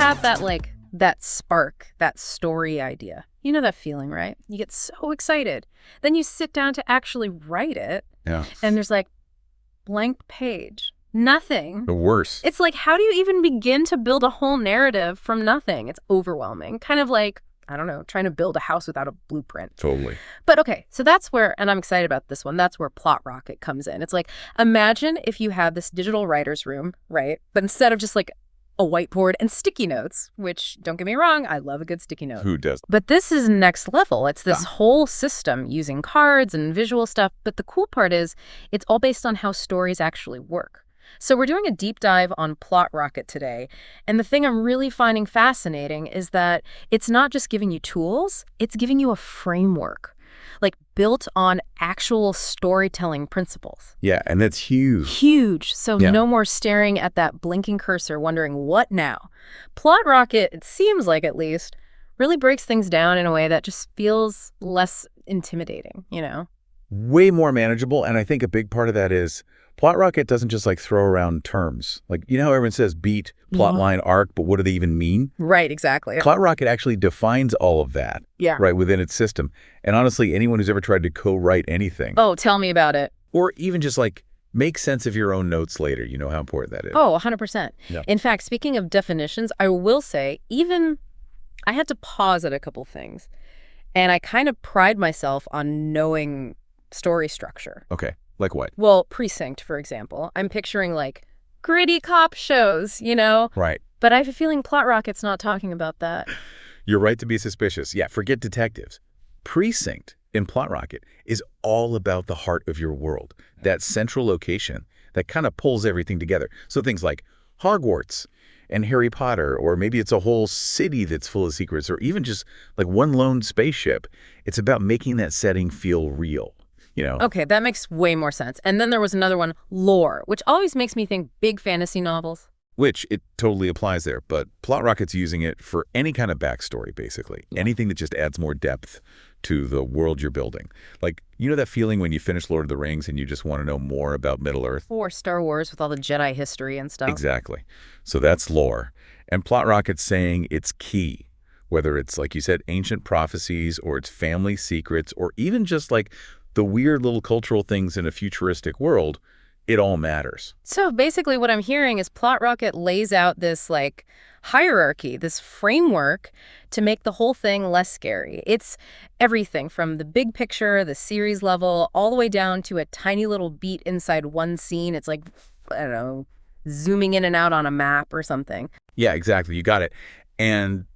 have that, like, that spark, that story idea. You know that feeling, right? You get so excited. Then you sit down to actually write it, Yeah. and there's like blank page. Nothing. The worst. It's like, how do you even begin to build a whole narrative from nothing? It's overwhelming. Kind of like, I don't know, trying to build a house without a blueprint. Totally. But okay, so that's where, and I'm excited about this one, that's where PlotRocket comes in. It's like, imagine if you had this digital writer's room, right? But instead of just like a whiteboard and sticky notes, which, don't get me wrong, I love a good sticky note. Who does? But this is next level. It's this whole system using cards and visual stuff. But the cool part is it's all based on how stories actually work. So we're doing a deep dive on PlotRocket today. And the thing I'm really finding fascinating is that it's not just giving you tools, it's giving you a framework, like built on actual storytelling principles. Yeah, and that's huge. Huge. So no more staring at that blinking cursor wondering what now. PlotRocket, it seems like at least, really breaks things down in a way that just feels less intimidating, you know? Way more manageable, and I think a big part of that is PlotRocket doesn't just like throw around terms. Like, you know how everyone says beat, plotline, arc, but what do they even mean? Right, exactly. PlotRocket actually defines all of that, right, within its system. And honestly, anyone who's ever tried to co-write anything. Oh, tell me about it. Or even just like make sense of your own notes later, you know how important that is. Oh, 100%. Yeah. In fact, speaking of definitions, I will say even I had to pause at a couple things. And I kind of pride myself on knowing story structure. Okay. Like what? Well, Precinct, for example. I'm picturing like gritty cop shows, you know? Right. But I have a feeling PlotRocket's not talking about that. You're right to be suspicious. Yeah, forget detectives. Precinct in PlotRocket is all about the heart of your world, that central location that kind of pulls everything together. So things like Hogwarts and Harry Potter, or maybe it's a whole city that's full of secrets, or even just like one lone spaceship. It's about making that setting feel real. You know? Okay, that makes way more sense. And then there was another one, lore, which always makes me think big fantasy novels. Which it totally applies there, but PlotRocket's using it for any kind of backstory, basically. Anything that just adds more depth to the world you're building. Like, you know that feeling when you finish Lord of the Rings and you just want to know more about Middle-earth? Or Star Wars with all the Jedi history and stuff. Exactly. So that's lore. And PlotRocket's saying it's key. Whether it's, like you said, ancient prophecies, or it's family secrets, or even just like the weird little cultural things in a futuristic world, it all matters. So basically what I'm hearing is PlotRocket lays out this like hierarchy, this framework to make the whole thing less scary. It's everything from the big picture, the series level, all the way down to a tiny little beat inside one scene. It's like, I don't know, zooming in and out on a map or something. Yeah, exactly. You got it. And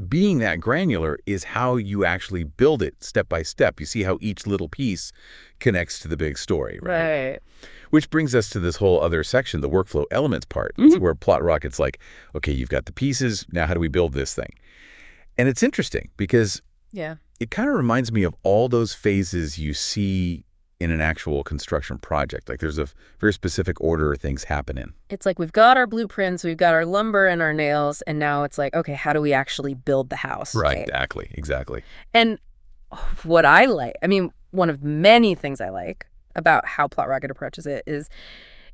being that granular is how you actually build it step by step. You see how each little piece connects to the big story, right? Right. Which brings us to this whole other section, the workflow elements part, where PlotRocket's like, okay, you've got the pieces, now how do we build this thing? And it's interesting because it kind of reminds me of all those phases you see in an actual construction project. Like there's a very specific order things happen in. It's like we've got our blueprints, we've got our lumber and our nails, and now it's like, okay, how do we actually build the house? Right, exactly. And what I like, I mean, one of many things I like about how PlotRocket approaches it is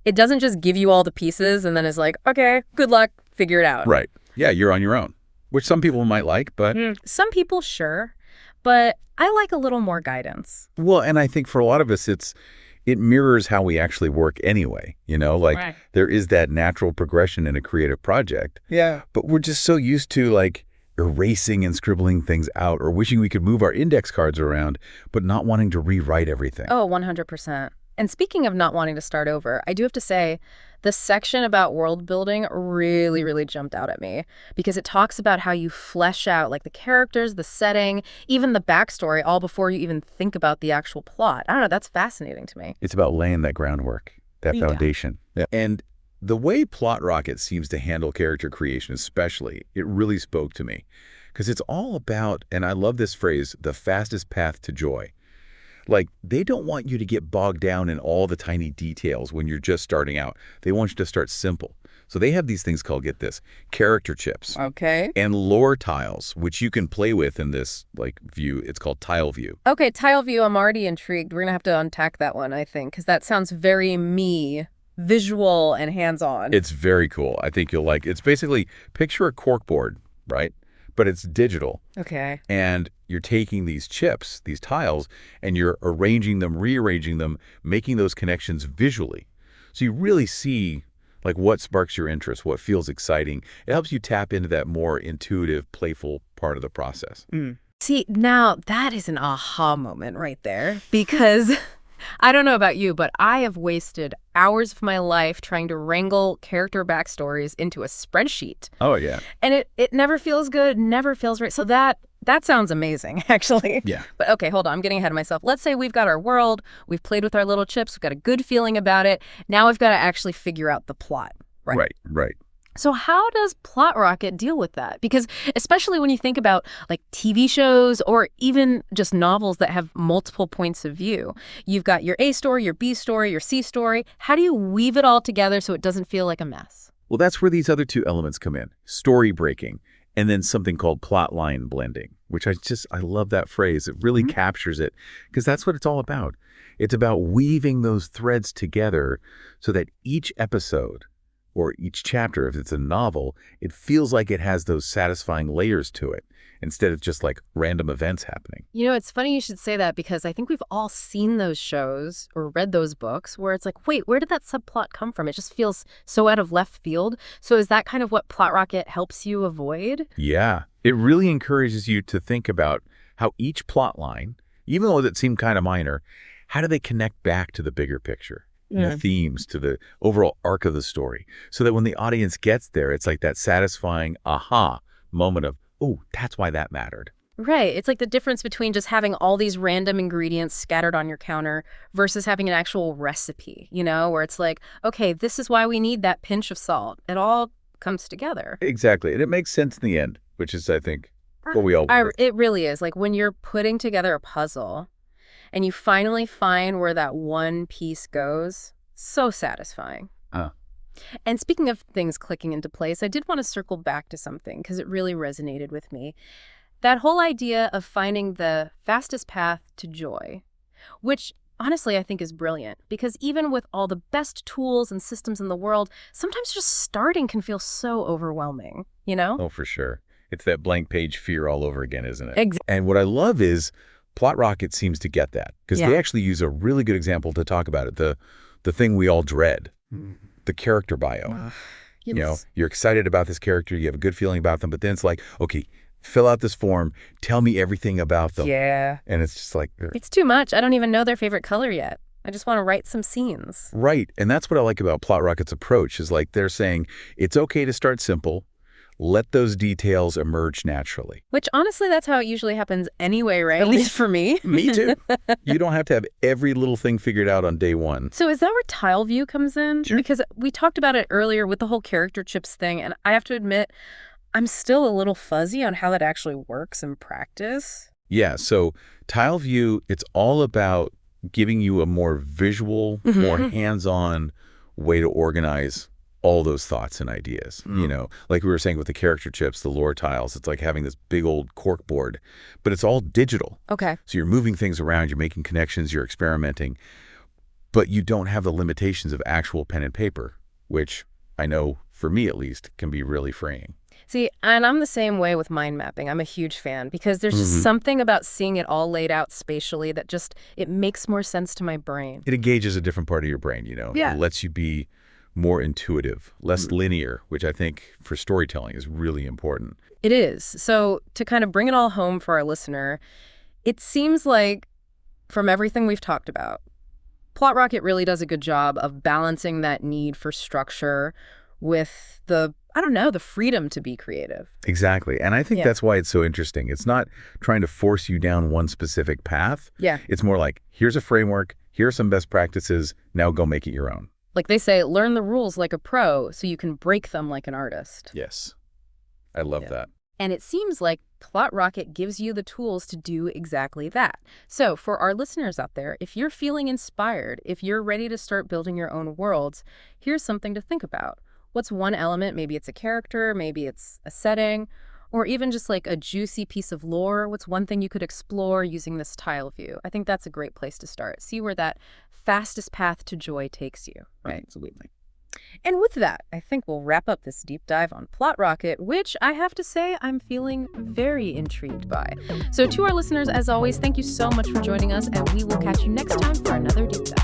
it doesn't just give you all the pieces and then is like, okay, good luck, figure it out. Right. Yeah, you're on your own, which some people might like, but... Some people, sure, but I like a little more guidance. Well, and I think for a lot of us, it mirrors how we actually work anyway, you know? Like, there is that natural progression in a creative project. Yeah. But we're just so used to, like, erasing and scribbling things out, or wishing we could move our index cards around, but not wanting to rewrite everything. Oh, 100%. And speaking of not wanting to start over, I do have to say, the section about world building really, really jumped out at me because it talks about how you flesh out like the characters, the setting, even the backstory, all before you even think about the actual plot. I don't know, that's fascinating to me. It's about laying that groundwork, that foundation. Yeah. And the way PlotRocket seems to handle character creation especially, it really spoke to me because it's all about, and I love this phrase, the fastest path to joy. Like, they don't want you to get bogged down in all the tiny details when you're just starting out. They want you to start simple. So they have these things called, get this, character chips. Okay. And lore tiles, which you can play with in this, like, view. It's called tile view. Okay, tile view, I'm already intrigued. We're going to have to unpack that one, I think, because that sounds very me. visual and hands-on. It's very cool. I think you'll like it. It's basically, picture a corkboard, right? But it's digital. Okay. And you're taking these chips, these tiles, and you're arranging them, rearranging them, making those connections visually. So you really see like what sparks your interest, what feels exciting. It helps you tap into that more intuitive, playful part of the process. See, now that is an aha moment right there, because I don't know about you, but I have wasted hours of my life trying to wrangle character backstories into a spreadsheet. Oh, yeah. And it never feels good, never feels right. So that sounds amazing, actually. Yeah. But okay, hold on, I'm getting ahead of myself. Let's say we've got our world, we've played with our little chips, we've got a good feeling about it. Now we've got to actually figure out the plot, right? Right. So how does PlotRocket deal with that? Because especially when you think about like TV shows or even just novels that have multiple points of view, you've got your A story, your B story, your C story. How do you weave it all together so it doesn't feel like a mess? Well, that's where these other two elements come in. Story breaking, and then something called plot line blending, which I love that phrase. It really captures it, because that's what it's all about. It's about weaving those threads together so that each episode or each chapter, if it's a novel, it feels like it has those satisfying layers to it instead of just like random events happening. You know, it's funny you should say that, because I think we've all seen those shows or read those books where it's like, wait, where did that subplot come from? It just feels so out of left field. So is that kind of what PlotRocket helps you avoid? Yeah, it really encourages you to think about how each plot line, even though it seemed kind of minor, how do they connect back to the bigger picture? The themes, to the overall arc of the story, so that when the audience gets there, it's like that satisfying aha moment of, oh, that's why that mattered. Right. It's like the difference between just having all these random ingredients scattered on your counter versus having an actual recipe, where it's like, okay, this is why we need that pinch of salt. It all comes together. Exactly. And it makes sense in the end, which is, I think, what we all want. It really is. Like when you're putting together a puzzle and you finally find where that one piece goes, so satisfying. And speaking of things clicking into place, I did want to circle back to something because it really resonated with me. That whole idea of finding the fastest path to joy, which honestly I think is brilliant, because even with all the best tools and systems in the world, sometimes just starting can feel so overwhelming, Oh, for sure. It's that blank page fear all over again, isn't it? Exactly. And what I love is PlotRocket seems to get that, because they actually use a really good example to talk about it. The thing we all dread, the character bio. You're excited about this character, you have a good feeling about them, but then it's like, okay, fill out this form, tell me everything about them. Yeah. And it's just like, it's too much. I don't even know their favorite color yet. I just want to write some scenes. Right. And that's what I like about PlotRocket's approach, is like they're saying it's okay to start simple. Let those details emerge naturally. Which, honestly, that's how it usually happens anyway, right? At least for me. Me too. You don't have to have every little thing figured out on day one. So is that where tile view comes in? Sure. Because we talked about it earlier with the whole character chips thing, and I have to admit, I'm still a little fuzzy on how that actually works in practice. Yeah, so tile view, it's all about giving you a more visual, more hands-on way to organize all those thoughts and ideas. Like we were saying with the character chips, the lore tiles, it's like having this big old cork board, but it's all digital. Okay. So you're moving things around, you're making connections, you're experimenting, but you don't have the limitations of actual pen and paper, which I know, for me at least, can be really freeing. See, and I'm the same way with mind mapping. I'm a huge fan, because there's just something about seeing it all laid out spatially that it makes more sense to my brain. It engages a different part of your brain, Yeah. It lets you be more intuitive, less linear, which I think for storytelling is really important. It is. So to kind of bring it all home for our listener, it seems like from everything we've talked about, PlotRocket really does a good job of balancing that need for structure with the freedom to be creative. Exactly. And I think that's why it's so interesting. It's not trying to force you down one specific path. Yeah. It's more like, here's a framework, here are some best practices, now go make it your own. Like they say, learn the rules like a pro so you can break them like an artist. Yes. I love that. And it seems like PlotRocket gives you the tools to do exactly that. So for our listeners out there, if you're feeling inspired, if you're ready to start building your own worlds, here's something to think about. What's one element? Maybe it's a character, maybe it's a setting, or even just like a juicy piece of lore. What's one thing you could explore using this tile view? I think that's a great place to start. See where that fastest path to joy takes you, right? Absolutely. And with that, I think we'll wrap up this deep dive on PlotRocket, which I have to say I'm feeling very intrigued by. So to our listeners, as always, thank you so much for joining us, and we will catch you next time for another deep dive.